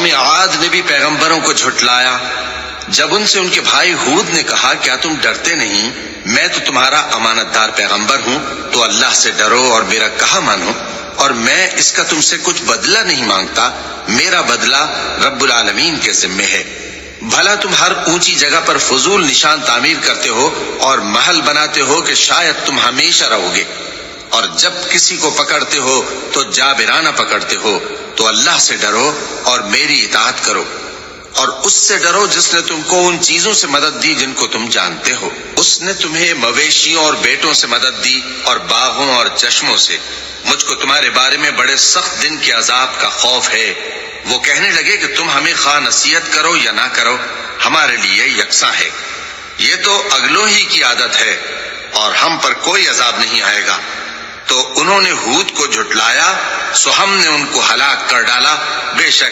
قوم عاد نے بھی پیغمبروں کو جھٹلایا۔ جب ان سے ان کے بھائی ہود نے کہا کیا تم ڈرتے نہیں، میں تو تمہارا امانت دار پیغمبر ہوں، تو اللہ سے ڈرو اور میرا کہا مانو، اور میں اس کا تم سے کچھ بدلہ نہیں مانگتا، میرا بدلہ رب العالمین کے ذمے ہے۔ بھلا تم ہر اونچی جگہ پر فضول نشان تعمیر کرتے ہو اور محل بناتے ہو کہ شاید تم ہمیشہ رہو گے، اور جب کسی کو پکڑتے ہو تو جابرانہ پکڑتے ہو، تو اللہ سے ڈرو اور میری اطاعت کرو، اور اس سے ڈرو جس نے تم کو ان چیزوں سے مدد دی جن کو تم جانتے ہو۔ اس نے تمہیں مویشیوں اور بیٹوں سے مدد دی اور باغوں اور چشموں سے۔ مجھ کو تمہارے بارے میں بڑے سخت دن کے عذاب کا خوف ہے۔ وہ کہنے لگے کہ تم ہمیں خواہ نصیحت کرو یا نہ کرو، ہمارے لیے یکساں ہے، یہ تو اگلوں ہی کی عادت ہے، اور ہم پر کوئی عذاب نہیں آئے گا۔ تو انہوں نے ہود کو جھٹلایا، سو ہم نے ان کو ہلاک کر ڈالا، بے شک